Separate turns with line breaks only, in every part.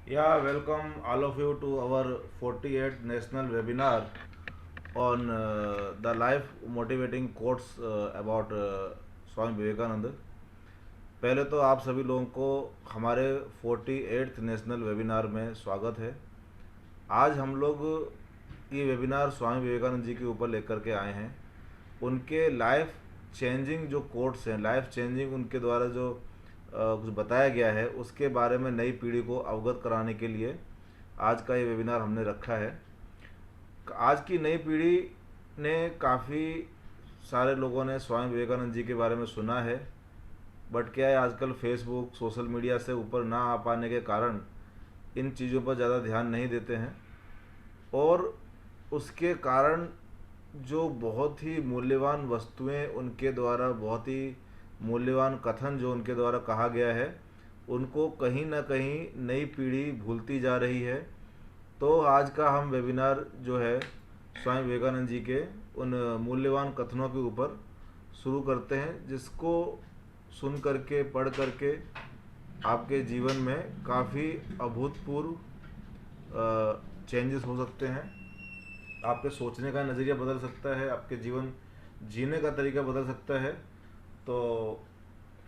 Yeah, welcome all of you to our 48th national webinar on the life motivating quotes about Swami Vivekananda. पहले तो आप सभी लोगों को हमारे 48th नेशनल वेबिनार में स्वागत है। आज हम लोग ये वेबिनार स्वामी विवेकानंद जी के ऊपर लेकर के आए हैं। उनके लाइफ चेंजिंग जो कोट्स हैं, लाइफ चेंजिंग उनके द्वारा जो कुछ बताया गया है, उसके बारे में नई पीढ़ी को अवगत कराने के लिए आज का ये वेबिनार हमने रखा है। आज की नई पीढ़ी ने काफ़ी सारे लोगों ने स्वामी विवेकानंद जी के बारे में सुना है, बट क्या है, आजकल फेसबुक सोशल मीडिया से ऊपर ना आ पाने के कारण इन चीज़ों पर ज़्यादा ध्यान नहीं देते हैं, और उसके कारण जो बहुत ही मूल्यवान वस्तुएं उनके द्वारा, बहुत ही मूल्यवान कथन जो उनके द्वारा कहा गया है, उनको कहीं ना कहीं नई पीढ़ी भूलती जा रही है। तो आज का हम वेबिनार जो है स्वामी विवेकानंद जी के उन मूल्यवान कथनों के ऊपर शुरू करते हैं, जिसको सुन करके पढ़ करके आपके जीवन में काफ़ी अभूतपूर्व चेंजेस हो सकते हैं। आपके सोचने का नज़रिया बदल सकता है, आपके जीवन जीने का तरीका बदल सकता है। तो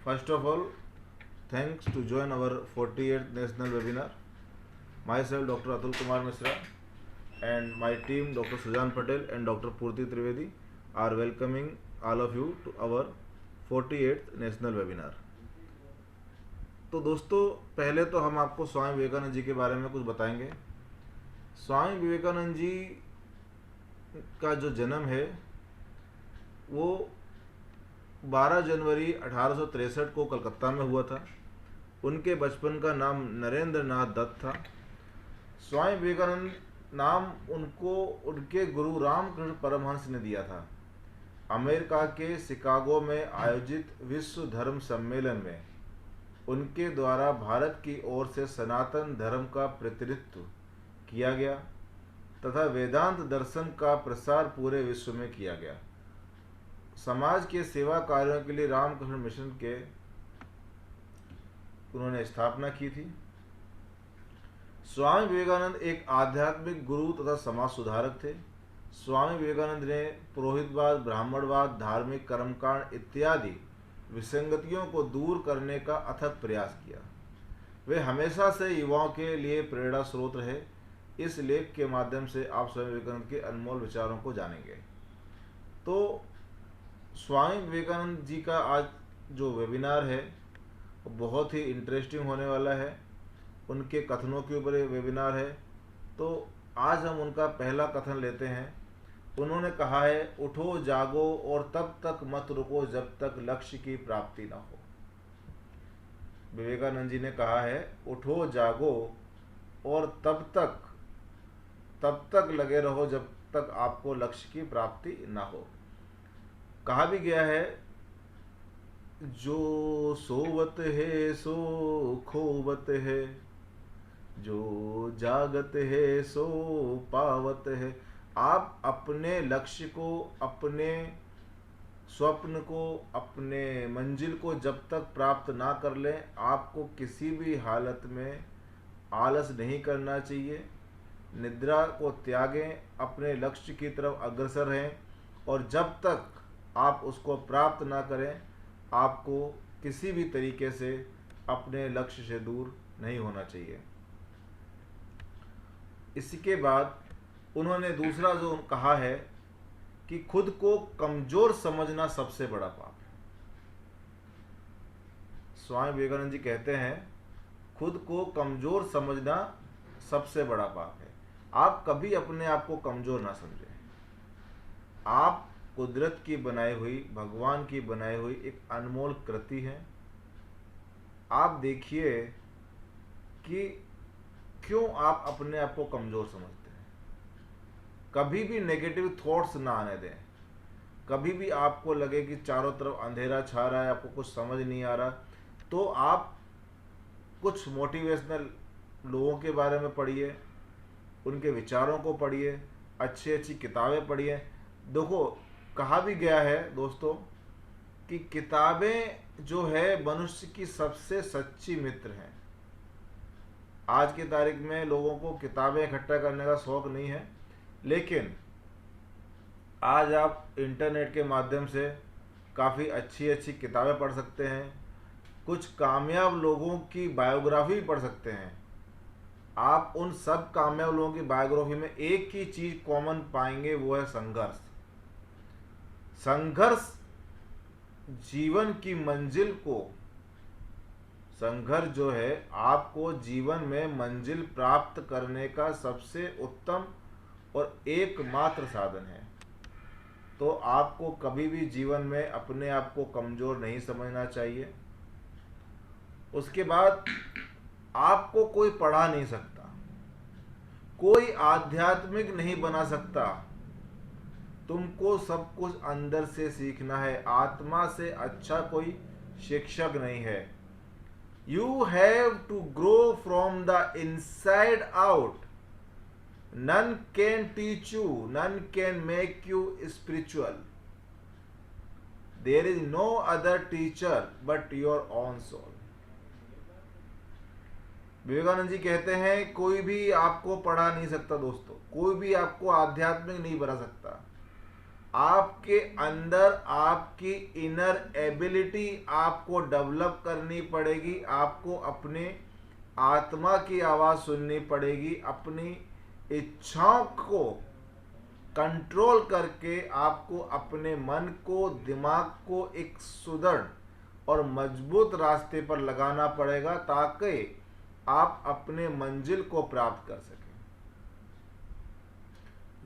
first of all, thanks to join our 48th national webinar. Myself, Dr. Atul Kumar Misra, and my team, Dr. Sujan Patel and Dr. Purti Trivedi, are welcoming all of you to our 48th national webinar. तो दोस्तों, पहले तो हम आपको स्वामी विवेकानंद जी के बारे में कुछ बताएंगे। स्वामी विवेकानंद जी का जो जन्म है वो 12 जनवरी 1863 को कलकत्ता में हुआ था। उनके बचपन का नाम नरेंद्र नाथ दत्त था। स्वामी विवेकानंद नाम उनको उनके गुरु रामकृष्ण परमहंस ने दिया था। अमेरिका के शिकागो में आयोजित विश्व धर्म सम्मेलन में उनके द्वारा भारत की ओर से सनातन धर्म का प्रतिनिधित्व किया गया तथा वेदांत दर्शन का प्रसार पूरे विश्व में किया गया। समाज के सेवा कार्यों के लिए रामकृष्ण मिशन के उन्होंने स्थापना की थी। स्वामी विवेकानंद एक आध्यात्मिक गुरु तथा समाज सुधारक थे। स्वामी विवेकानंद ने पुरोहितवाद, ब्राह्मणवाद, धार्मिक कर्मकांड इत्यादि विसंगतियों को दूर करने का अथक प्रयास किया। वे हमेशा से युवाओं के लिए प्रेरणा स्रोत रहे। इस लेख के माध्यम से आप स्वामी विवेकानंद के अनमोल विचारों को जानेंगे। तो स्वामी विवेकानंद जी का आज जो वेबिनार है वो बहुत ही इंटरेस्टिंग होने वाला है। उनके कथनों के ऊपर ये वेबिनार है। तो आज हम उनका पहला कथन लेते हैं। उन्होंने कहा है, उठो जागो और तब तक मत रुको जब तक लक्ष्य की प्राप्ति ना हो। विवेकानंद जी ने कहा है, उठो जागो और तब तक लगे रहो जब तक आपको लक्ष्य की प्राप्ति ना हो। कहा भी गया है, जो सोवत है सो खोवत है, जो जागत है सो पावत है। आप अपने लक्ष्य को, अपने स्वप्न को, अपने मंजिल को जब तक प्राप्त ना कर लें, आपको किसी भी हालत में आलस नहीं करना चाहिए। निद्रा को त्यागें, अपने लक्ष्य की तरफ अग्रसर रहें, और जब तक आप उसको प्राप्त ना करें, आपको किसी भी तरीके से अपने लक्ष्य से दूर नहीं होना चाहिए। इसके बाद उन्होंने दूसरा जो कहा है कि खुद को कमजोर समझना सबसे बड़ा पाप है। स्वामी विवेकानंद जी कहते हैं, खुद को कमजोर समझना सबसे बड़ा पाप है। आप कभी अपने आप को कमजोर ना समझें। आप कुदरत की बनाई हुई, भगवान की बनाई हुई एक अनमोल कृति है। आप देखिए कि क्यों आप अपने आप को कमजोर समझते हैं। कभी भी नेगेटिव थॉट्स ना आने दें। कभी भी आपको लगे कि चारों तरफ अंधेरा छा रहा है, आपको कुछ समझ नहीं आ रहा, तो आप कुछ मोटिवेशनल लोगों के बारे में पढ़िए, उनके विचारों को पढ़िए, अच्छी अच्छी किताबें पढ़िए। देखो, कहा भी गया है दोस्तों कि किताबें जो है मनुष्य की सबसे सच्ची मित्र हैं। आज की तारीख में लोगों को किताबें इकट्ठा करने का शौक नहीं है, लेकिन आज आप इंटरनेट के माध्यम से काफ़ी अच्छी अच्छी किताबें पढ़ सकते हैं, कुछ कामयाब लोगों की बायोग्राफी भी पढ़ सकते हैं। आप उन सब कामयाब लोगों की बायोग्राफी में एक ही चीज़ कॉमन पाएंगे, वो है संघर्ष। संघर्ष जीवन की मंजिल को, संघर्ष जो है आपको जीवन में मंजिल प्राप्त करने का सबसे उत्तम और एकमात्र साधन है। तो आपको कभी भी जीवन में अपने आप को कमज़ोर नहीं समझना चाहिए। उसके बाद आपको कोई पढ़ा नहीं सकता, कोई आध्यात्मिक नहीं बना सकता। तुमको सब कुछ अंदर से सीखना है। आत्मा से अच्छा कोई शिक्षक नहीं है। You have to grow from the inside out. None can teach you, none can make you spiritual. There is no other teacher but your own soul. Vivekananda ji कहते हैं कोई भी आपको पढ़ा नहीं सकता दोस्तों, कोई भी आपको आध्यात्मिक नहीं बना सकता। आपके अंदर आपकी इनर एबिलिटी आपको डेवलप करनी पड़ेगी। आपको अपने आत्मा की आवाज़ सुननी पड़ेगी। अपनी इच्छाओं को कंट्रोल करके आपको अपने मन को, दिमाग को एक सुदृढ़ और मजबूत रास्ते पर लगाना पड़ेगा, ताकि आप अपने मंजिल को प्राप्त कर सकें।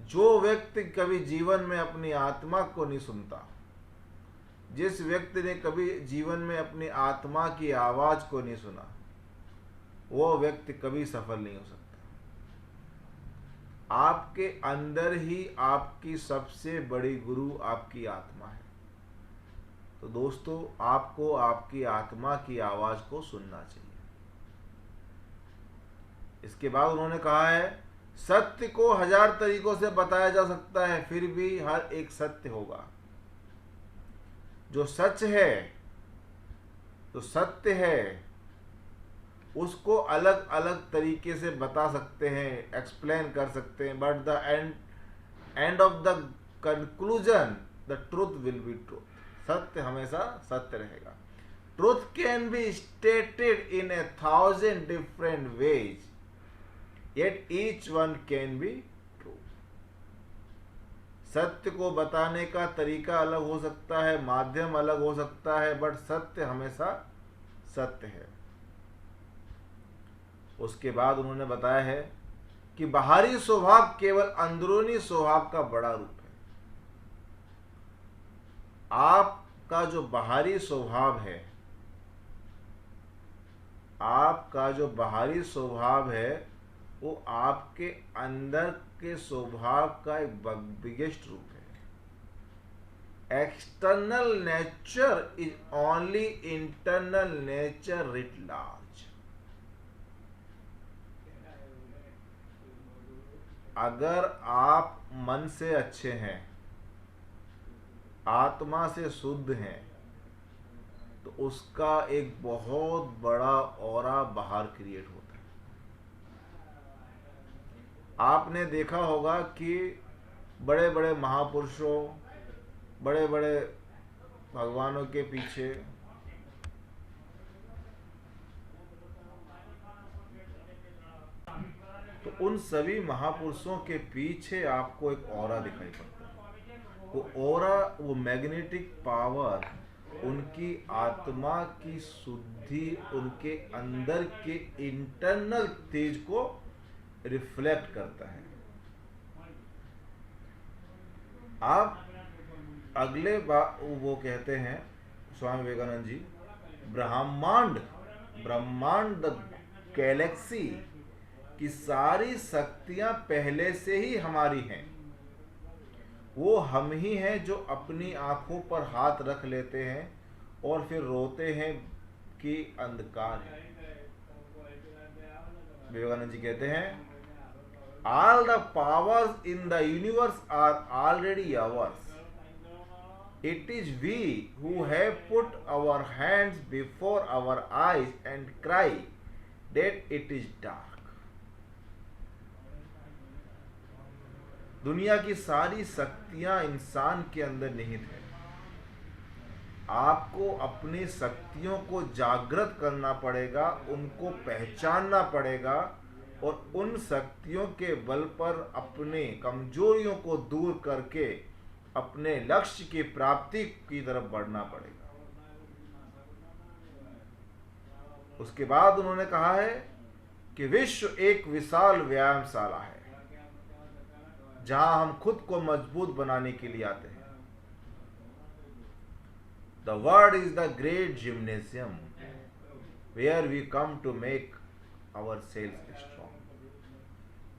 जो व्यक्ति कभी जीवन में अपनी आत्मा को नहीं सुनता, जिस व्यक्ति ने कभी जीवन में अपनी आत्मा की आवाज़ को नहीं सुना, वो व्यक्ति कभी सफल नहीं हो सकता। आपके अंदर ही आपकी सबसे बड़ी गुरु आपकी आत्मा है। तो दोस्तों, आपको आपकी आत्मा की आवाज को सुनना चाहिए। इसके बाद उन्होंने कहा है, सत्य को 1000 तरीकों से बताया जा सकता है, फिर भी हर एक सत्य होगा। जो सच है, जो सत्य है, उसको अलग अलग तरीके से बता सकते हैं, एक्सप्लेन कर सकते हैं, but the end of the conclusion the truth will be truth. सत्य हमेशा सत्य रहेगा। Truth can be stated in 1000 different ways, yet each one can be true. सत्य को बताने का तरीका अलग हो सकता है, माध्यम अलग हो सकता है, बट सत्य हमेशा सत्य है। उसके बाद उन्होंने बताया है कि बाहरी स्वभाव केवल अंदरूनी स्वभाव का बड़ा रूप है। आपका जो बाहरी स्वभाव है, आपका जो बाहरी स्वभाव है, वो आपके अंदर के स्वभाव का एक बिगेस्ट रूप है। External nature is only internal nature writ large. अगर आप मन से अच्छे हैं, आत्मा से शुद्ध हैं, तो उसका एक बहुत बड़ा ऑरा बाहर क्रिएट होता है। आपने देखा होगा कि बड़े बड़े महापुरुषों, बड़े बड़े भगवानों के पीछे तो उन सभी महापुरुषों के पीछे आपको एक ऑरा दिखाई पड़ता है। वो ऑरा, वो मैग्नेटिक पावर उनकी आत्मा की शुद्धि, उनके अंदर के इंटरनल तेज को रिफ्लेक्ट करता है। आप अगले वो कहते हैं स्वामी विवेकानंद जी, ब्रह्मांड द गैलेक्सी की सारी शक्तियां पहले से ही हमारी हैं। वो हम ही हैं जो अपनी आंखों पर हाथ रख लेते हैं और फिर रोते हैं कि अंधकार है। विवेकानंद जी कहते हैं, all the powers in the universe are already ours. It is we who have put our hands before our eyes and cry that it is dark. दुनिया की सारी शक्तियां इंसान के अंदर निहित है। आपको अपनी शक्तियों को जागृत करना पड़ेगा, उनको पहचानना पड़ेगा और उन शक्तियों के बल पर अपने कमजोरियों को दूर करके अपने लक्ष्य की प्राप्ति की तरफ बढ़ना पड़ेगा। उसके बाद उन्होंने कहा है कि विश्व एक विशाल व्यायामशाला है जहां हम खुद को मजबूत बनाने के लिए आते हैं। The world is the great gymnasium where we come to make ourselves strong.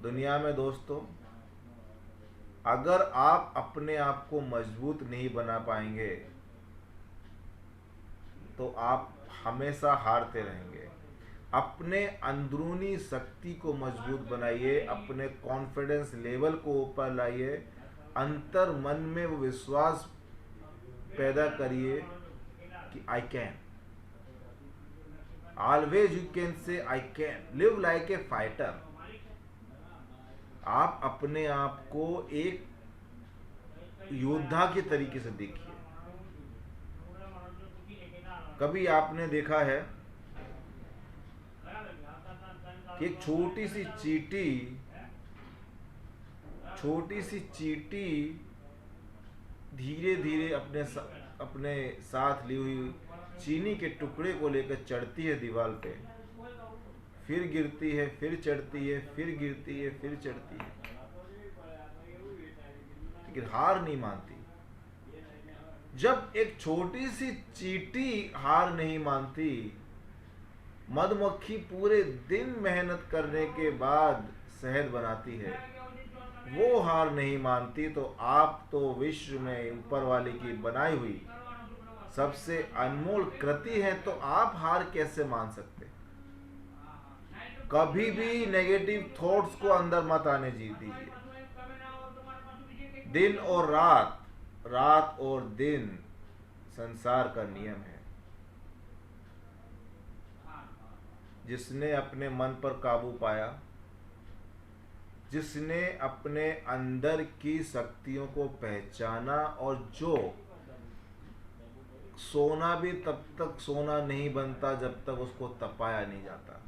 दुनिया में दोस्तों, अगर आप अपने आप को मजबूत नहीं बना पाएंगे तो आप हमेशा हारते रहेंगे। अपने अंदरूनी शक्ति को मजबूत बनाइए, अपने कॉन्फिडेंस लेवल को ऊपर लाइए, अंतर मन में वो विश्वास पैदा करिए कि I can. Always you can say I can. Live like A fighter. आप अपने आप को एक योद्धा के तरीके से देखिए। कभी आपने देखा है कि एक छोटी सी चींटी धीरे धीरे अपने साथ ली हुई चीनी के टुकड़े को लेकर चढ़ती है दीवार पे, फिर गिरती है, फिर चढ़ती है, फिर गिरती है, फिर चढ़ती है, लेकिन हार नहीं मानती। जब एक छोटी सी चींटी हार नहीं मानती, मधुमक्खी पूरे दिन मेहनत करने के बाद शहद बनाती है, वो हार नहीं मानती, तो आप तो विश्व में ऊपर वाले की बनाई हुई सबसे अनमोल कृति है, तो आप हार कैसे मान सकते? कभी भी नेगेटिव थॉट्स को अंदर मत आने दीजिए। दिन और रात, रात और दिन संसार का नियम है। जिसने अपने मन पर काबू पाया, जिसने अपने अंदर की शक्तियों को पहचाना, और जो सोना भी तब तक सोना नहीं बनता जब तक उसको तपाया नहीं जाता।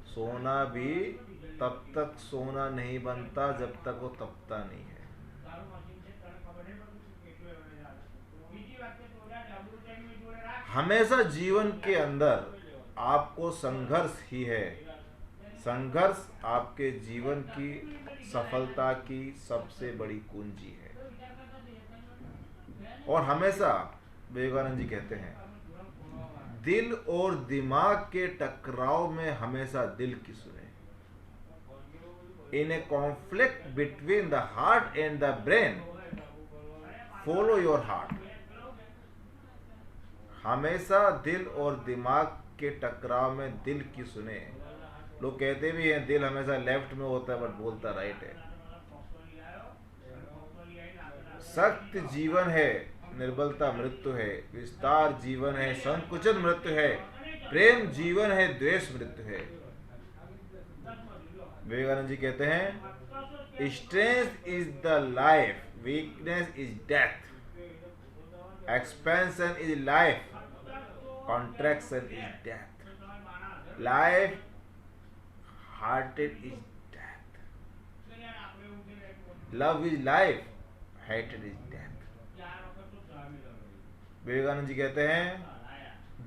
सोना भी तब तक सोना नहीं बनता जब तक वो तपता नहीं है। हमेशा जीवन के अंदर आपको संघर्ष ही है। संघर्ष आपके जीवन की सफलता की सबसे बड़ी कुंजी है। और हमेशा विवेकानंद जी कहते हैं, दिल और दिमाग के टकराव में हमेशा दिल की सुने। In a conflict between the heart and the brain, follow your heart. हमेशा दिल और दिमाग के टकराव में दिल की सुने। लोग कहते भी हैं दिल हमेशा लेफ्ट में होता है बट बोलता राइट है। सख्त जीवन है, निर्बलता मृत्यु है। विस्तार जीवन है, संकुचन मृत्यु है। प्रेम जीवन है, द्वेष मृत्यु है। विवेकानंद जी कहते हैं, strength is the life, weakness is death, expansion is life, contraction is death, life hearted is death, love is life, hated is death. Vivekananda ji कहते हैं,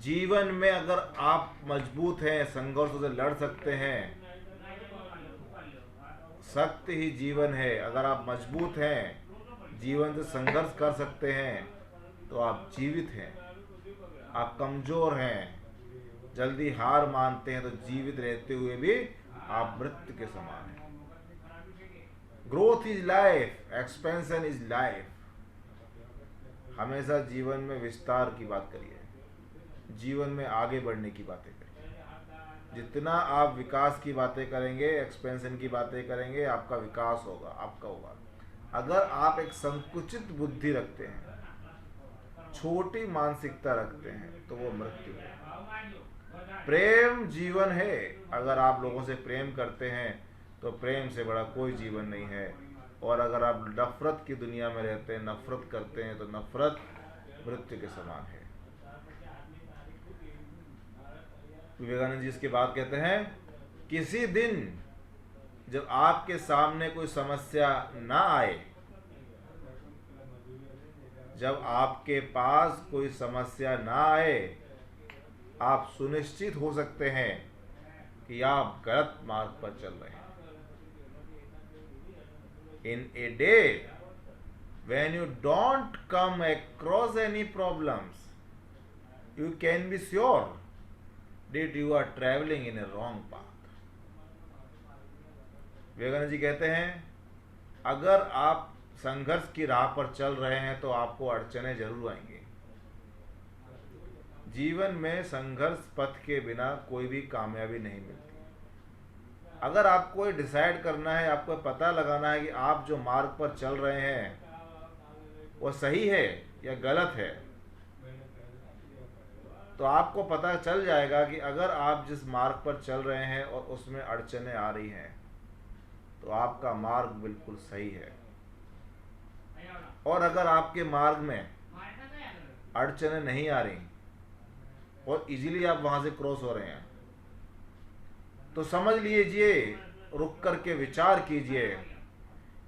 जीवन में अगर आप मजबूत हैं, संघर्षों से लड़ सकते हैं, सत्य ही जीवन है। अगर आप मजबूत हैं, जीवन से संघर्ष कर सकते हैं, तो आप जीवित हैं। आप कमजोर हैं, जल्दी हार मानते हैं, तो जीवित रहते हुए भी आप मृत्यु के समान हैं। Growth is life, expansion is life. हमेशा जीवन में विस्तार की बात करिए, जीवन में आगे बढ़ने की बातें करिए। जितना आप विकास की बातें करेंगे, एक्सपेंशन की बातें करेंगे, आपका विकास होगा, आपका होगा। अगर आप एक संकुचित बुद्धि रखते हैं, छोटी मानसिकता रखते हैं, तो वो मृत्यु है। प्रेम जीवन है। अगर आप लोगों से प्रेम करते हैं तो प्रेम से बड़ा कोई जीवन नहीं है। और अगर आप नफरत की दुनिया में रहते हैं, नफरत करते हैं, तो नफरत मृत्यु के समान है। विवेकानंद जी इसके बाद कहते हैं, किसी दिन जब आपके सामने कोई समस्या ना आए, जब आपके पास कोई समस्या ना आए, आप सुनिश्चित हो सकते हैं कि आप गलत मार्ग पर चल रहे हैं। In a day when you don't come across any problems, you can be sure that you are traveling in a wrong path. Vivekananda ji कहते हैं, अगर आप संघर्ष की राह पर चल रहे हैं तो आपको अड़चनें जरूर आएंगी। जीवन में संघर्ष पथ के बिना कोई भी कामयाबी नहीं मिलती। अगर आपको डिसाइड करना है, आपको पता लगाना है कि आप जो मार्ग पर चल रहे हैं वो सही है या गलत है, तो आपको पता चल जाएगा कि अगर आप जिस मार्ग पर चल रहे हैं और उसमें अड़चनें आ रही हैं तो आपका मार्ग बिल्कुल सही है। और अगर आपके मार्ग में अड़चनें नहीं आ रही और इजीली आप वहां से क्रॉस हो रहे हैं, तो समझ लीजिए, रुक करके विचार कीजिए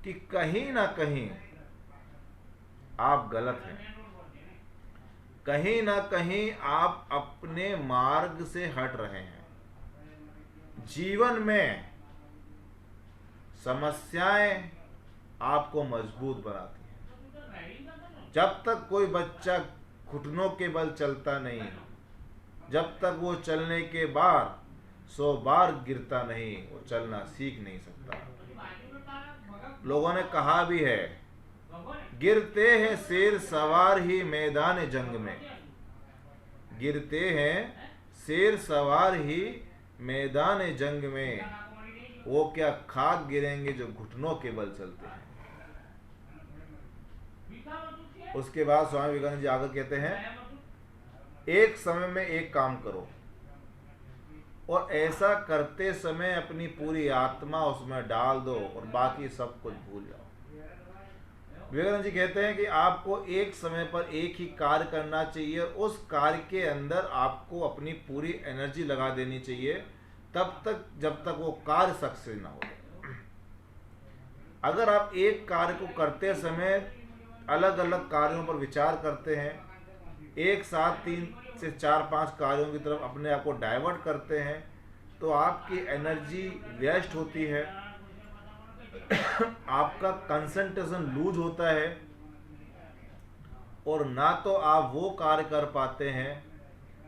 कि कहीं ना कहीं आप गलत हैं, कहीं ना कहीं आप अपने मार्ग से हट रहे हैं। जीवन में समस्याएं आपको मजबूत बनाती हैं। जब तक कोई बच्चा घुटनों के बल चलता नहीं, जब तक वो चलने के बाद 100 बार गिरता नहीं, वो चलना सीख नहीं सकता। लोगों ने कहा भी है, गिरते हैं शेर सवार ही मैदान जंग में, गिरते हैं शेर सवार ही मैदान जंग में, वो क्या खाक गिरेंगे जो घुटनों के बल चलते हैं। उसके बाद स्वामी विवेकानंद जी आगे कहते हैं, एक समय में एक काम करो और ऐसा करते समय अपनी पूरी आत्मा उसमें डाल दो और बाकी सब कुछ भूल जाओ। विवेकानंद जी कहते हैं कि आपको एक समय पर एक ही कार्य करना चाहिए और उस कार्य के अंदर आपको अपनी पूरी एनर्जी लगा देनी चाहिए, तब तक जब तक वो कार्य सक्सेस ना हो। अगर आप एक कार्य को करते समय अलग अलग कार्यों पर विचार करते हैं, एक साथ 3 से 4-5 कार्यों की तरफ अपने आप को डाइवर्ट करते हैं, तो आपकी एनर्जी वेस्ट होती है, आपका कंसंट्रेशन लूज होता है और ना तो आप वो कार्य कर पाते हैं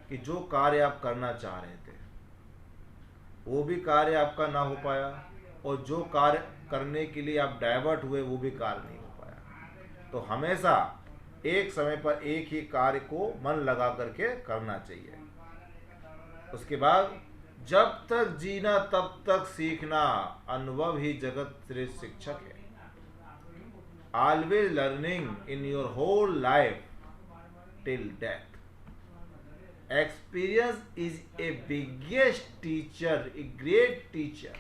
कि जो कार्य आप करना चाह रहे थे, वो भी कार्य आपका ना हो पाया, और जो कार्य करने के लिए आप डाइवर्ट हुए वो भी कार्य नहीं हो पाया। तो हमेशा एक समय पर एक ही कार्य को मन लगा करके करना चाहिए। उसके बाद, जब तक जीना तब तक सीखना, अनुभव ही जगत श्रेष्ठ शिक्षक है। Always learning in your whole life till death. Experience is a biggest teacher, a great teacher.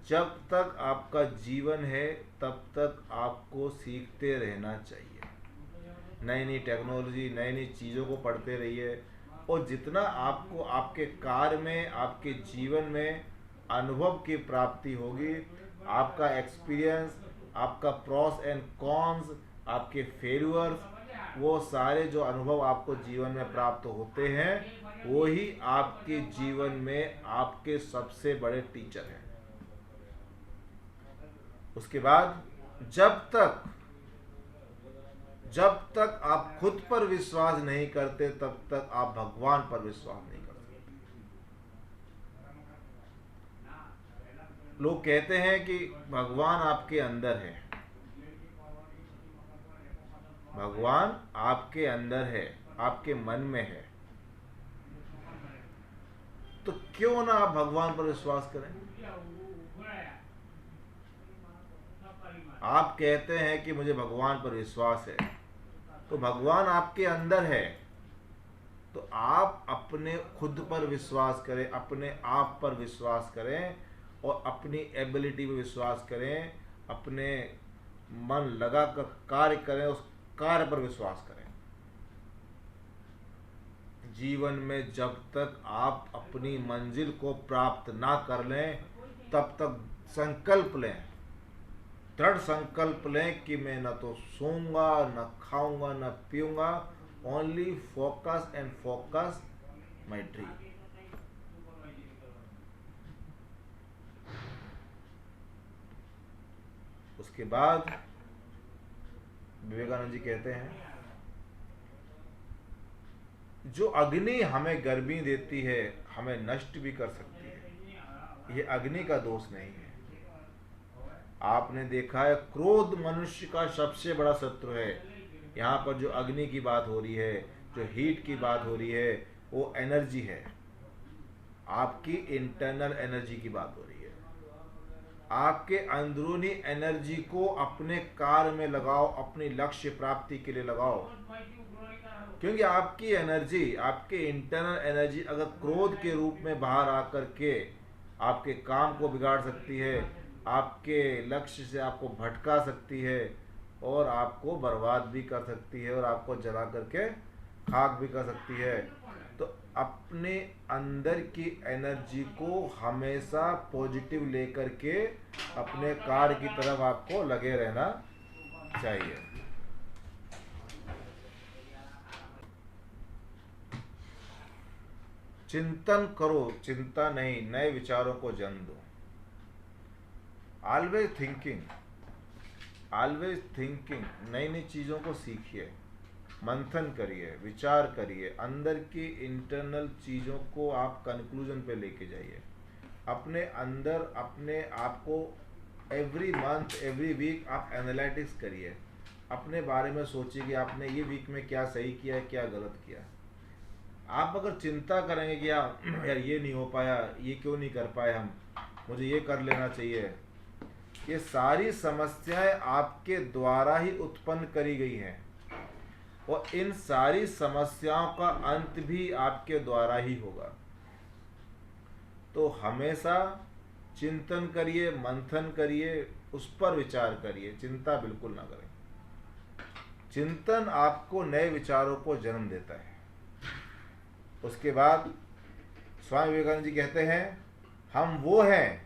जब तक आपका जीवन है तब तक आपको सीखते रहना चाहिए। नई नई टेक्नोलॉजी, नई नई चीज़ों को पढ़ते रहिए, और जितना आपको आपके कार्य में, आपके जीवन में अनुभव की प्राप्ति होगी, आपका एक्सपीरियंस, आपका प्रॉस एंड कॉन्स, आपके फेल्यूअर्स, वो सारे जो अनुभव आपको जीवन में प्राप्त होते हैं, वो ही आपके जीवन में आपके सबसे बड़े टीचर हैं। उसके बाद, जब तक आप खुद पर विश्वास नहीं करते तब तक आप भगवान पर विश्वास नहीं कर सकते। लोग कहते हैं कि भगवान आपके अंदर है, भगवान आपके अंदर है, आपके मन में है, तो क्यों ना आप भगवान पर विश्वास करें। आप कहते हैं कि मुझे भगवान पर विश्वास है, तो भगवान आपके अंदर है, तो आप अपने खुद पर विश्वास करें, अपने आप पर विश्वास करें और अपनी एबिलिटी पर विश्वास करें, अपने मन लगा कर कार्य करें, उस कार्य पर विश्वास करें। जीवन में जब तक आप अपनी मंजिल को प्राप्त ना कर लें तब तक संकल्प लें, दृढ़ संकल्प लें कि मैं न तो सोऊंगा, न खाऊंगा, न पीऊंगा, only focus and focus my dream. उसके बाद विवेकानंद जी कहते हैं, जो अग्नि हमें गर्मी देती है हमें नष्ट भी कर सकती है, ये अग्नि का दोष नहीं है। आपने देखा है क्रोध मनुष्य का सबसे बड़ा शत्रु है। यहाँ पर जो अग्नि की बात हो रही है, जो हीट की बात हो रही है, वो एनर्जी है, आपकी इंटरनल एनर्जी की बात हो रही है। आपके अंदरूनी एनर्जी को अपने कार्य में लगाओ, अपनी लक्ष्य प्राप्ति के लिए लगाओ, क्योंकि आपकी एनर्जी, आपके इंटरनल एनर्जी अगर क्रोध के रूप में बाहर आकर के आपके काम को बिगाड़ सकती है, आपके लक्ष्य से आपको भटका सकती है और आपको बर्बाद भी कर सकती है और आपको जला करके खाक भी कर सकती है। तो अपने अंदर की एनर्जी को हमेशा पॉजिटिव लेकर के अपने कार्य की तरफ आपको लगे रहना चाहिए। चिंतन करो, चिंता नहीं, नए विचारों को जन्म दो। ऑलवेज थिंकिंग, ऑलवेज थिंकिंग, नई नई चीज़ों को सीखिए, मंथन करिए, विचार करिए, अंदर की इंटरनल चीज़ों को आप कंक्लूजन पे लेके जाइए। अपने अंदर अपने आप को एवरी मंथ, एवरी वीक आप एनालिटिक्स करिए, अपने बारे में सोचिए कि आपने ये वीक में क्या सही किया, क्या गलत किया। आप अगर चिंता करेंगे कि यार ये नहीं हो पाया, ये क्यों नहीं कर पाए हम, मुझे ये कर लेना चाहिए, ये सारी समस्याएं आपके द्वारा ही उत्पन्न करी गई हैं और इन सारी समस्याओं का अंत भी आपके द्वारा ही होगा। तो हमेशा चिंतन करिए, मंथन करिए, उस पर विचार करिए, चिंता बिल्कुल ना करें। चिंतन आपको नए विचारों को जन्म देता है। उसके बाद स्वामी विवेकानंद जी कहते हैं, हम वो हैं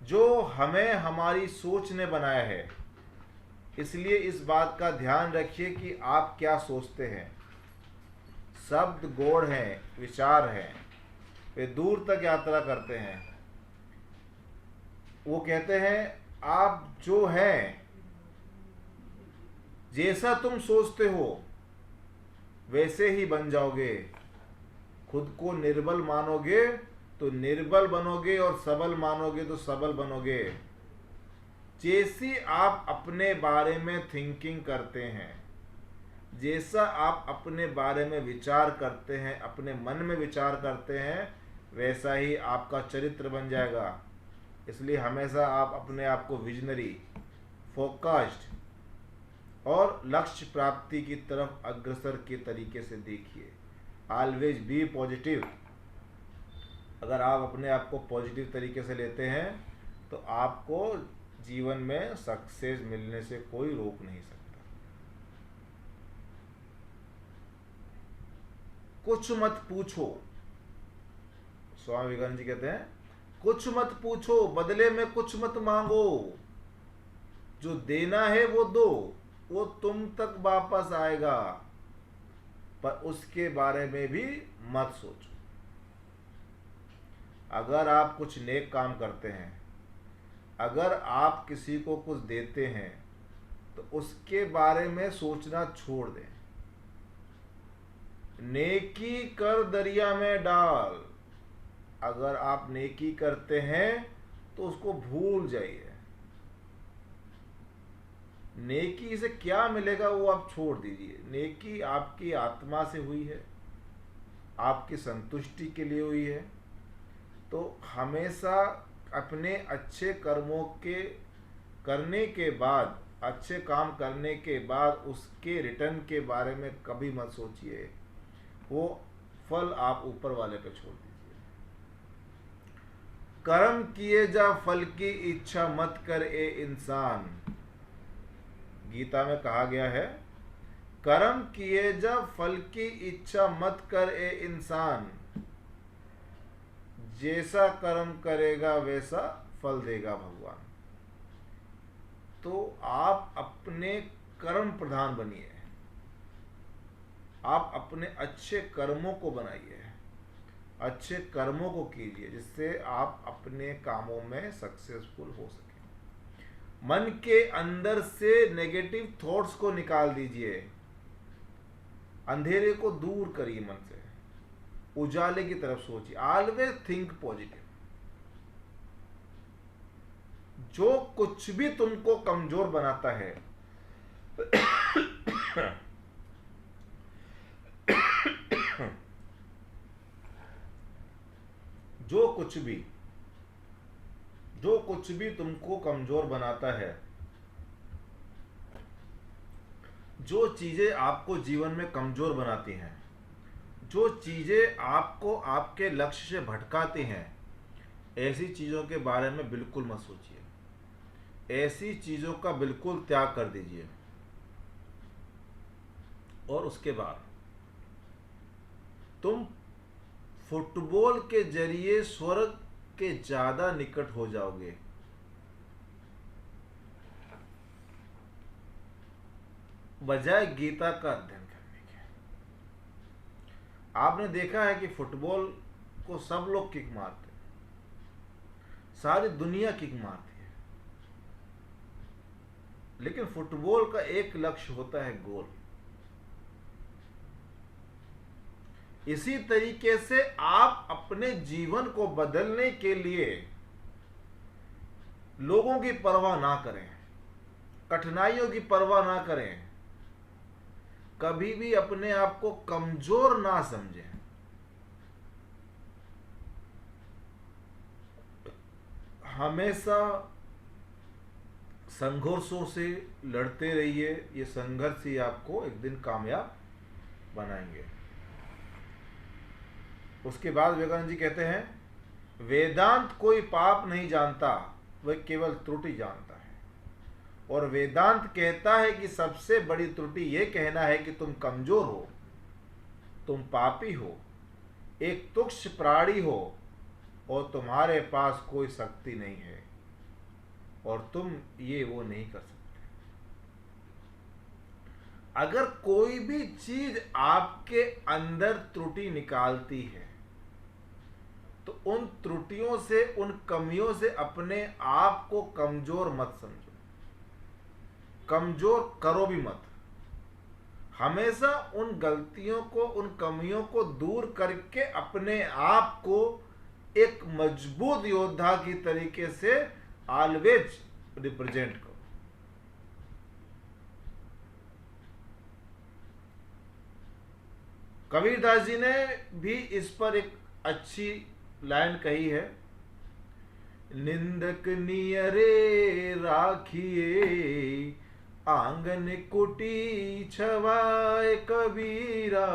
जो हमें हमारी सोच ने बनाया है, इसलिए इस बात का ध्यान रखिए कि आप क्या सोचते हैं। शब्द गौड़ हैं, विचार हैं, वे दूर तक यात्रा करते हैं। वो कहते हैं, आप जो हैं, जैसा तुम सोचते हो वैसे ही बन जाओगे। खुद को निर्बल मानोगे तो निर्बल बनोगे और सबल मानोगे तो सबल बनोगे। जैसी आप अपने बारे में थिंकिंग करते हैं, जैसा आप अपने बारे में विचार करते हैं, अपने मन में विचार करते हैं, वैसा ही आपका चरित्र बन जाएगा। इसलिए हमेशा आप अपने आप को विजनरी, फोकस्ड और लक्ष्य प्राप्ति की तरफ अग्रसर के तरीके से देखिए। Always be positive. अगर आप अपने आप को पॉजिटिव तरीके से लेते हैं तो आपको जीवन में सक्सेस मिलने से कोई रोक नहीं सकता। कुछ मत पूछो, स्वामी विवेकानंद जी कहते हैं, कुछ मत पूछो, बदले में कुछ मत मांगो। जो देना है वो दो, वो तुम तक वापस आएगा, पर उसके बारे में भी मत सोचो। अगर आप कुछ नेक काम करते हैं, अगर आप किसी को कुछ देते हैं, तो उसके बारे में सोचना छोड़ दें। नेकी कर दरिया में डाल। अगर आप नेकी करते हैं तो उसको भूल जाइए। नेकी से क्या मिलेगा वो आप छोड़ दीजिए। नेकी आपकी आत्मा से हुई है, आपकी संतुष्टि के लिए हुई है। तो हमेशा अपने अच्छे कर्मों के करने के बाद, अच्छे काम करने के बाद उसके रिटर्न के बारे में कभी मत सोचिए। वो फल आप ऊपर वाले पे छोड़ दीजिए। कर्म किए जा फल की इच्छा मत कर ए इंसान, गीता में कहा गया है, कर्म किए जा फल की इच्छा मत कर ए इंसान, जैसा कर्म करेगा वैसा फल देगा भगवान। तो आप अपने कर्म प्रधान बनिए, आप अपने अच्छे कर्मों को बनाइए, अच्छे कर्मों को कीजिए, जिससे आप अपने कामों में सक्सेसफुल हो सके। मन के अंदर से नेगेटिव थॉट्स को निकाल दीजिए, अंधेरे को दूर करिए, मन से उजाले की तरफ सोचिए। Always think positive. जो कुछ भी तुमको कमजोर बनाता है जो कुछ भी तुमको कमजोर बनाता है, जो चीजें आपको जीवन में कमजोर बनाती हैं, जो चीजें आपको आपके लक्ष्य से भटकाती हैं, ऐसी चीजों के बारे में बिल्कुल मत सोचिए, ऐसी चीजों का बिल्कुल त्याग कर दीजिए। और उसके बाद तुम फुटबॉल के जरिए स्वर्ग के ज्यादा निकट हो जाओगे। बजाय गीता का अध्ययन करने के। आपने देखा है कि फुटबॉल को सब लोग किक मारते हैं, सारी दुनिया किक मारती है, लेकिन फुटबॉल का एक लक्ष्य होता है गोल। इसी तरीके से आप अपने जीवन को बदलने के लिए लोगों की परवाह ना करें, कठिनाइयों की परवाह ना करें, कभी भी अपने आप को कमजोर ना समझें। हमेशा संघर्षों से लड़ते रहिए, ये संघर्ष ही आपको एक दिन कामयाब बनाएंगे। उसके बाद विवेकानंद जी कहते हैं, वेदांत कोई पाप नहीं जानता, वह केवल त्रुटि जानता है। और वेदांत कहता है कि सबसे बड़ी त्रुटि यह कहना है कि तुम कमजोर हो, तुम पापी हो, एक तुच्छ प्राणी हो और तुम्हारे पास कोई शक्ति नहीं है और तुम ये वो नहीं कर सकते। अगर कोई भी चीज आपके अंदर त्रुटि निकालती है तो उन त्रुटियों से, उन कमियों से अपने आप को कमजोर मत समझो, कमजोर करो भी मत। हमेशा उन गलतियों को, उन कमियों को दूर करके अपने आप को एक मजबूत योद्धा की तरीके से ऑलवेज रिप्रेजेंट करो। कबीरदास जी ने भी इस पर एक अच्छी लाइन कही है, निंदक नियरे राखिए आंगन कुटी छवाए कबीरा,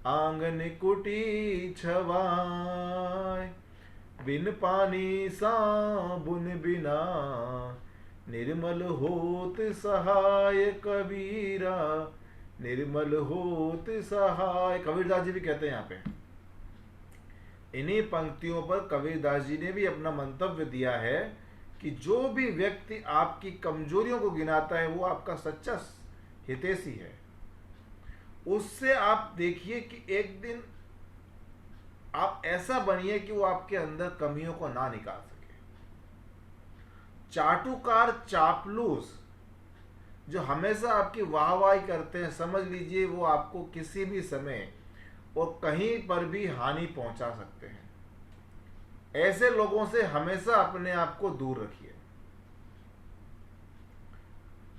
आंगन कुटी छवाए, बिन पानी साबुन बिना निर्मल होत सहाय कबीरा, निर्मल होत सहाय। कबीरदास जी भी कहते हैं यहाँ पे, इन्हीं पंक्तियों पर कबीरदास जी ने भी अपना मंतव्य दिया है कि जो भी व्यक्ति आपकी कमजोरियों को गिनाता है वो आपका सच्चा हितैषी है। उससे आप देखिए कि एक दिन आप ऐसा बनिए कि वो आपके अंदर कमियों को ना निकाल सके। चाटुकार, चापलूस जो हमेशा आपकी वाहवाही करते हैं, समझ लीजिए वो आपको किसी भी समय और कहीं पर भी हानि पहुंचा सकते हैं। ऐसे लोगों से हमेशा अपने आप को दूर रखिए।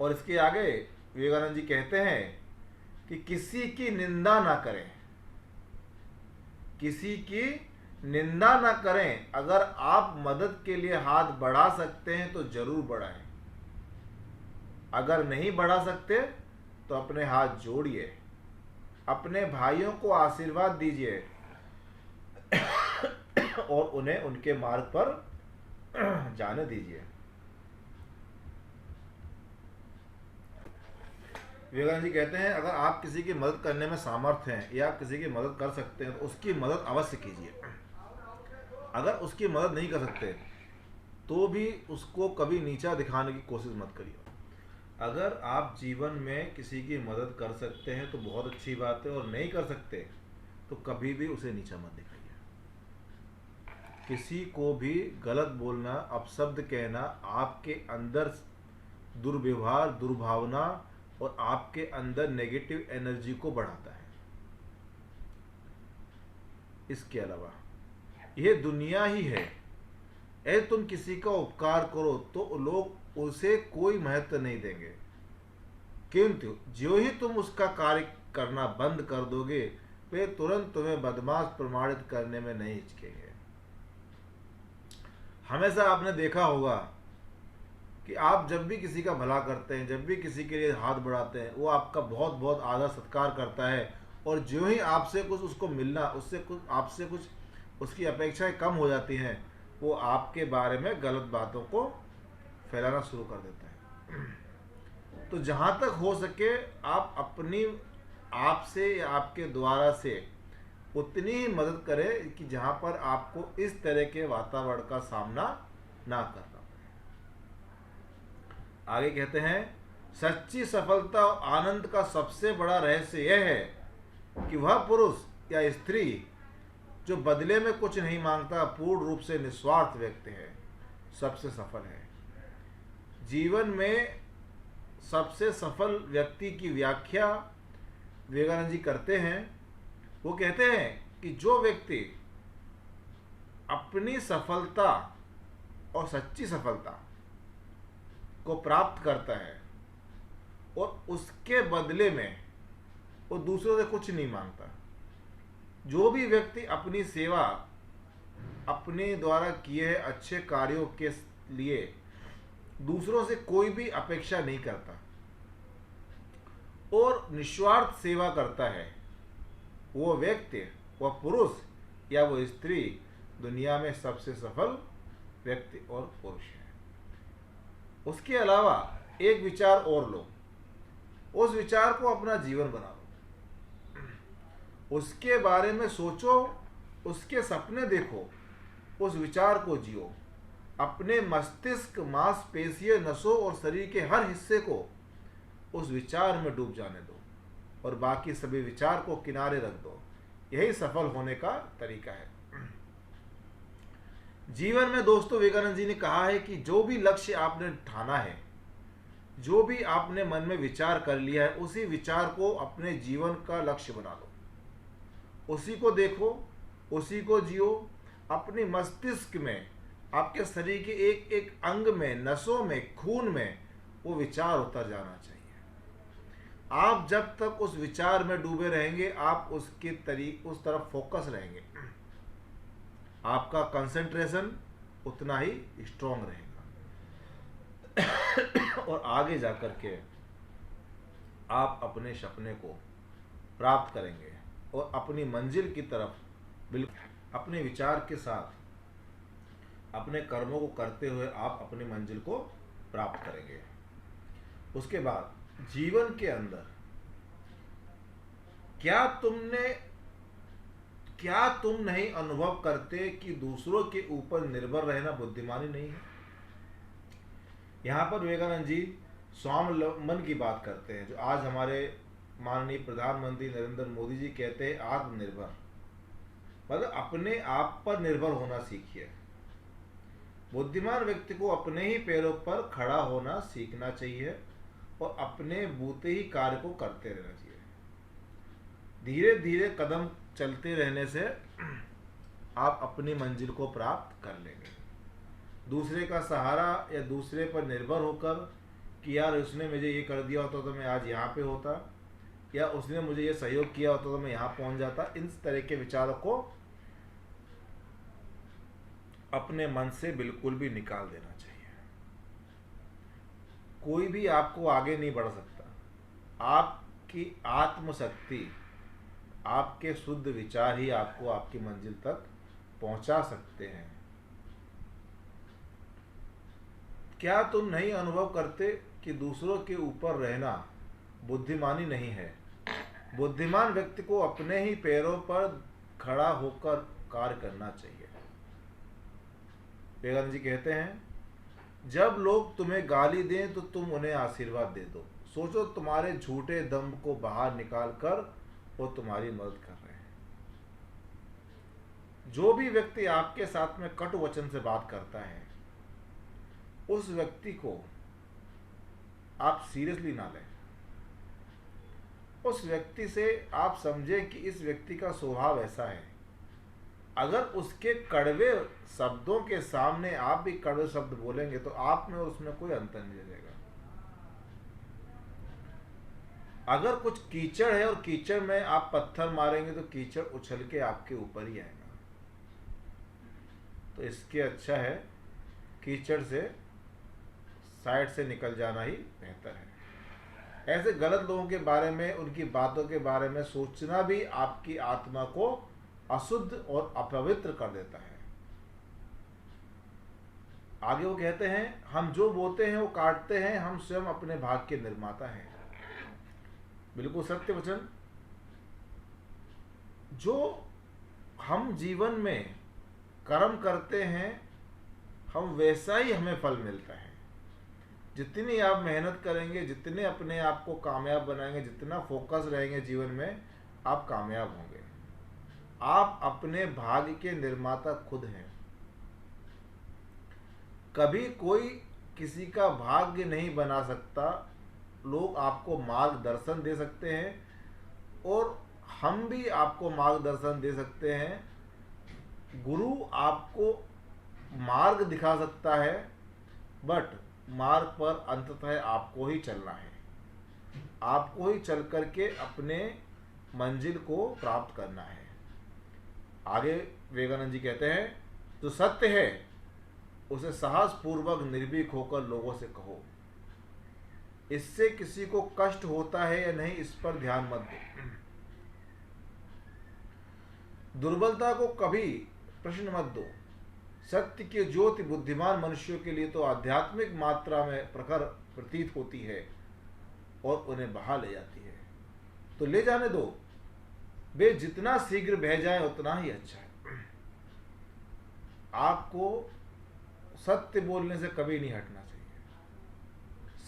और इसके आगे विवेकानंद जी कहते हैं कि किसी की निंदा ना करें, किसी की निंदा ना करें। अगर आप मदद के लिए हाथ बढ़ा सकते हैं तो जरूर बढ़ाएं, अगर नहीं बढ़ा सकते तो अपने हाथ जोड़िए अपने भाइयों को आशीर्वाद दीजिए और उन्हें उनके मार्ग पर जाने दीजिए। विवेकानंद जी कहते हैं, अगर आप किसी की मदद करने में सामर्थ्य हैं या आप किसी की मदद कर सकते हैं तो उसकी मदद अवश्य कीजिए। अगर उसकी मदद नहीं कर सकते तो भी उसको कभी नीचा दिखाने की कोशिश मत करिए। अगर आप जीवन में किसी की मदद कर सकते हैं तो बहुत अच्छी बात है, और नहीं कर सकते तो कभी भी उसे नीचा मत दिखाइए। किसी को भी गलत बोलना, अपशब्द कहना आपके अंदर दुर्व्यवहार, दुर्भावना और आपके अंदर नेगेटिव एनर्जी को बढ़ाता है। इसके अलावा यह दुनिया ही है, यदि तुम किसी का उपकार करो तो लोग उसे कोई महत्व नहीं देंगे, किंतु जो ही तुम उसका कार्य करना बंद कर दोगे वे तुरंत तुम्हें बदमाश प्रमाणित करने में नहीं हिचकेंगे। हमेशा आपने देखा होगा कि आप जब भी किसी का भला करते हैं, जब भी किसी के लिए हाथ बढ़ाते हैं, वो आपका बहुत बहुत आदर सत्कार करता है, और जो ही आपसे कुछ उसको मिलना, उससे कुछ आपसे कुछ उसकी अपेक्षाएं कम हो जाती हैं, वो आपके बारे में गलत बातों को फैलाना शुरू कर देता है। तो जहाँ तक हो सके आप अपनी आपसे या आपके द्वारा से उतनी ही मदद करें कि जहाँ पर आपको इस तरह के वातावरण का सामना ना करना पड़े। आगे कहते हैं, सच्ची सफलता और आनंद का सबसे बड़ा रहस्य यह है कि वह पुरुष या स्त्री जो बदले में कुछ नहीं मांगता, पूर्ण रूप से निस्वार्थ व्यक्ति है, सबसे सफल है। जीवन में सबसे सफल व्यक्ति की व्याख्या विवेकानंद जी करते हैं। वो कहते हैं कि जो व्यक्ति अपनी सफलता और सच्ची सफलता को प्राप्त करता है और उसके बदले में वो दूसरों से कुछ नहीं मांगता, जो भी व्यक्ति अपनी सेवा, अपने द्वारा किए हैं अच्छे कार्यों के लिए दूसरों से कोई भी अपेक्षा नहीं करता और निस्वार्थ सेवा करता है, वो व्यक्ति, वह पुरुष या वो स्त्री दुनिया में सबसे सफल व्यक्ति और पुरुष है। उसके अलावा एक विचार और लो, उस विचार को अपना जीवन बना लो, उसके बारे में सोचो, उसके सपने देखो, उस विचार को जियो। अपने मस्तिष्क, मांसपेशियों, नसों और शरीर के हर हिस्से को उस विचार में डूब जाने दो और बाकी सभी विचार को किनारे रख दो। यही सफल होने का तरीका है। जीवन में दोस्तों, विवेकानंद जी ने कहा है कि जो भी लक्ष्य आपने ठाना है, जो भी आपने मन में विचार कर लिया है, उसी विचार को अपने जीवन का लक्ष्य बना लो, उसी को देखो, उसी को जियो। अपने मस्तिष्क में, आपके शरीर के एक एक अंग में, नसों में, खून में वो विचार उतर जाना चाहिए। आप जब तक उस विचार में डूबे रहेंगे, आप उस तरफ फोकस रहेंगे, आपका कंसंट्रेशन उतना ही स्ट्रांग रहेगा और आगे जाकर के आप अपने सपने को प्राप्त करेंगे और अपनी मंजिल की तरफ बिल्कुल अपने विचार के साथ, अपने कर्मों को करते हुए आप अपनी मंजिल को प्राप्त करेंगे। उसके बाद जीवन के अंदर क्या तुम नहीं अनुभव करते कि दूसरों के ऊपर निर्भर रहना बुद्धिमानी नहीं है? यहाँ पर विवेकानंद जी स्वावलंबन की बात करते हैं, जो आज हमारे माननीय प्रधानमंत्री नरेंद्र मोदी जी कहते हैं आत्मनिर्भर, मतलब अपने आप पर निर्भर होना सीखिए। बुद्धिमान व्यक्ति को अपने ही पैरों पर खड़ा होना सीखना चाहिए और अपने बूते ही कार्य को करते रहना चाहिए। धीरे धीरे कदम चलते रहने से आप अपनी मंजिल को प्राप्त कर लेंगे। दूसरे का सहारा या दूसरे पर निर्भर होकर कि यार उसने मुझे ये कर दिया होता तो मैं आज यहाँ पे होता, या उसने मुझे ये सहयोग किया होता तो मैं यहाँ पहुँच जाता, इन तरह के विचारों को अपने मन से बिल्कुल भी निकाल देना चाहिए। कोई भी आपको आगे नहीं बढ़ा सकता। आपकी आत्मशक्ति आपके शुद्ध विचार ही आपको आपकी मंजिल तक पहुंचा सकते हैं। क्या तुम नहीं अनुभव करते कि दूसरों के ऊपर रहना बुद्धिमानी नहीं है? बुद्धिमान व्यक्ति को अपने ही पैरों पर खड़ा होकर कार्य करना चाहिए। विवेकानंद जी कहते हैं, जब लोग तुम्हें गाली दें तो तुम उन्हें आशीर्वाद दे दो। सोचो तुम्हारे झूठे दम्भ को बाहर निकाल कर वो तुम्हारी मदद कर रहे हैं। जो भी व्यक्ति आपके साथ में कटु वचन से बात करता है, उस व्यक्ति को आप सीरियसली ना लें। उस व्यक्ति से आप समझें कि इस व्यक्ति का स्वभाव ऐसा है। अगर उसके कड़वे शब्दों के सामने आप भी कड़वे शब्द बोलेंगे तो आप में और उसमें कोई अंतर नहीं रहेगा। अगर कुछ कीचड़ है और कीचड़ में आप पत्थर मारेंगे तो कीचड़ उछल के आपके ऊपर ही आएगा। तो इसके अच्छा है कीचड़ से साइड से निकल जाना ही बेहतर है। ऐसे गलत लोगों के बारे में, उनकी बातों के बारे में सोचना भी आपकी आत्मा को अशुद्ध और अपवित्र कर देता है। आगे वो कहते हैं, हम जो बोते हैं वो काटते हैं, हम स्वयं अपने भाग्य के निर्माता हैं। बिल्कुल सत्य वचन। जो हम जीवन में कर्म करते हैं, हम वैसा ही हमें फल मिलता है। जितनी आप मेहनत करेंगे, जितने अपने आप को कामयाब बनाएंगे, जितना फोकस रहेंगे जीवन में, आप कामयाब होंगे। आप अपने भाग्य के निर्माता खुद हैं। कभी कोई किसी का भाग्य नहीं बना सकता। लोग आपको मार्गदर्शन दे सकते हैं और हम भी आपको मार्गदर्शन दे सकते हैं। गुरु आपको मार्ग दिखा सकता है, बट मार्ग पर अंततः आपको ही चलना है। आपको ही चल करके अपने मंजिल को प्राप्त करना है। आगे विवेकानंद जी कहते हैं, जो सत्य है उसे साहस पूर्वक निर्भीक होकर लोगों से कहो। इससे किसी को कष्ट होता है या नहीं, इस पर ध्यान मत दो। दुर्बलता को कभी प्रश्न मत दो। सत्य की ज्योति बुद्धिमान मनुष्यों के लिए तो आध्यात्मिक मात्रा में प्रखर प्रतीत होती है और उन्हें बहा ले जाती है। तो ले जाने दो। वे जितना शीघ्र बह जाए उतना ही अच्छा है। आपको सत्य बोलने से कभी नहीं हटना चाहिए।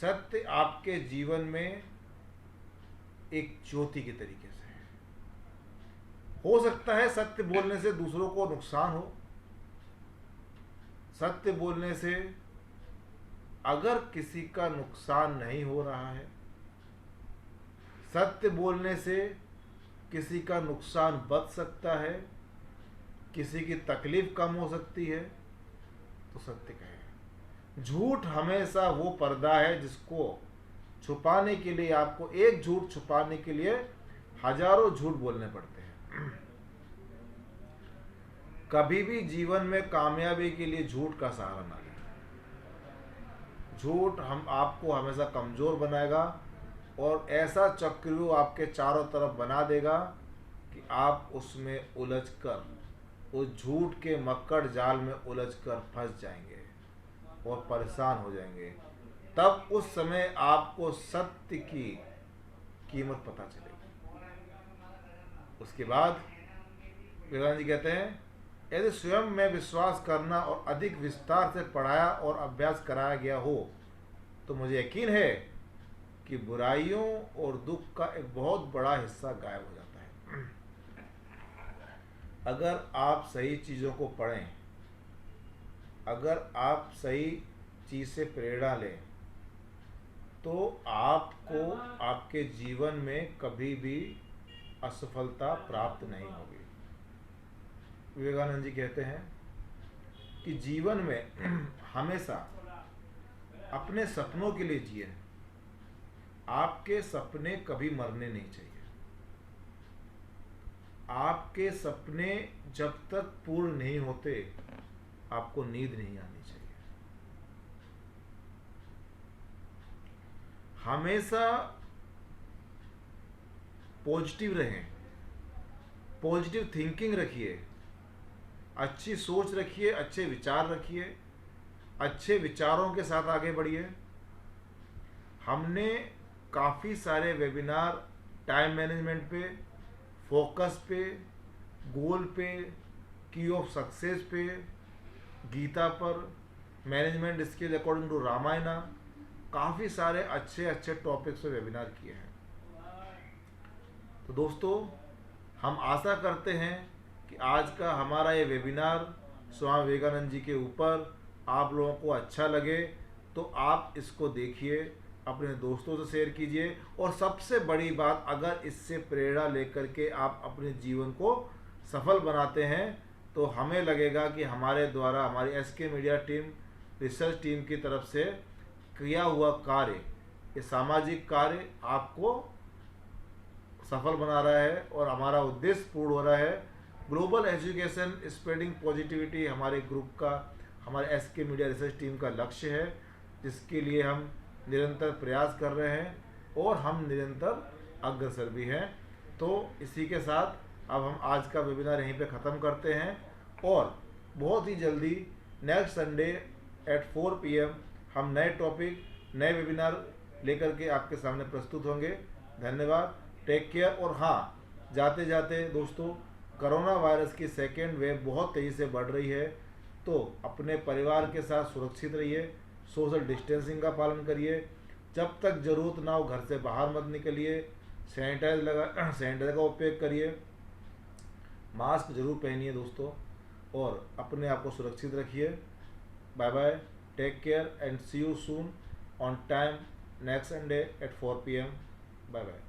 सत्य आपके जीवन में एक ज्योति के तरीके से है। हो सकता है सत्य बोलने से दूसरों को नुकसान हो। सत्य बोलने से अगर किसी का नुकसान नहीं हो रहा है, सत्य बोलने से किसी का नुकसान बच सकता है, किसी की तकलीफ कम हो सकती है, तो सत्य कहें। झूठ हमेशा वो पर्दा है जिसको छुपाने के लिए आपको एक झूठ छुपाने के लिए हजारों झूठ बोलने पड़ते हैं। कभी भी जीवन में कामयाबी के लिए झूठ का सहारा ना लें। झूठ हम आपको हमेशा कमजोर बनाएगा और ऐसा चक्रव्यूह आपके चारों तरफ बना देगा कि आप उसमें उलझकर, उस झूठ के मक्कड़ जाल में उलझकर फंस जाएंगे और परेशान हो जाएंगे। तब उस समय आपको सत्य की कीमत पता चलेगी। उसके बाद विवेकानंद जी कहते हैं, यदि स्वयं में विश्वास करना और अधिक विस्तार से पढ़ाया और अभ्यास कराया गया हो तो मुझे यकीन है कि बुराइयों और दुख का एक बहुत बड़ा हिस्सा गायब हो जाता है। अगर आप सही चीज़ों को पढ़ें, अगर आप सही चीज़ से प्रेरणा लें, तो आपको आपके जीवन में कभी भी असफलता प्राप्त नहीं होगी। विवेकानंद जी कहते हैं कि जीवन में हमेशा अपने सपनों के लिए जिए। आपके सपने कभी मरने नहीं चाहिए। आपके सपने जब तक पूर्ण नहीं होते, आपको नींद नहीं आनी चाहिए। हमेशा पॉजिटिव रहें, पॉजिटिव थिंकिंग रखिए, अच्छी सोच रखिए, अच्छे विचार रखिए, अच्छे विचारों के साथ आगे बढ़िए। हमने काफ़ी सारे वेबिनार टाइम मैनेजमेंट पे, फोकस पे, गोल पे, की ऑफ सक्सेस पे, गीता पर, management skill according to Ramayana, काफ़ी सारे अच्छे अच्छे टॉपिक्स पे वेबिनार किए हैं। तो दोस्तों, हम आशा करते हैं कि आज का हमारा ये वेबिनार स्वामी विवेकानंद जी के ऊपर आप लोगों को अच्छा लगे, तो आप इसको देखिए, अपने दोस्तों से शेयर कीजिए, और सबसे बड़ी बात, अगर इससे प्रेरणा लेकर के आप अपने जीवन को सफल बनाते हैं, तो हमें लगेगा कि हमारे द्वारा, हमारी SK media team, research team की तरफ से किया हुआ कार्य, ये सामाजिक कार्य आपको सफल बना रहा है और हमारा उद्देश्य पूर्ण हो रहा है। ग्लोबल एजुकेशन स्प्रेडिंग पॉजिटिविटी हमारे ग्रुप का, हमारे SK मीडिया रिसर्च टीम का लक्ष्य है, जिसके लिए हम निरंतर प्रयास कर रहे हैं और हम निरंतर अग्रसर भी हैं। तो इसी के साथ अब हम आज का वेबिनार यहीं पे ख़त्म करते हैं, और बहुत ही जल्दी नेक्स्ट संडे एट 4 PM हम नए टॉपिक, नए वेबिनार लेकर के आपके सामने प्रस्तुत होंगे। धन्यवाद, टेक केयर। और हाँ, जाते जाते दोस्तों, कोरोना वायरस की सेकेंड वेव बहुत तेज़ी से बढ़ रही है, तो अपने परिवार के साथ सुरक्षित रहिए, सोशल डिस्टेंसिंग का पालन करिए, जब तक ज़रूरत ना हो घर से बाहर मत निकलिए, सैनिटाइजर का उपयोग करिए, मास्क जरूर पहनिए दोस्तों, और अपने आप को सुरक्षित रखिए। Bye bye, take care and see you soon on time next Sunday at 4 PM। Bye bye.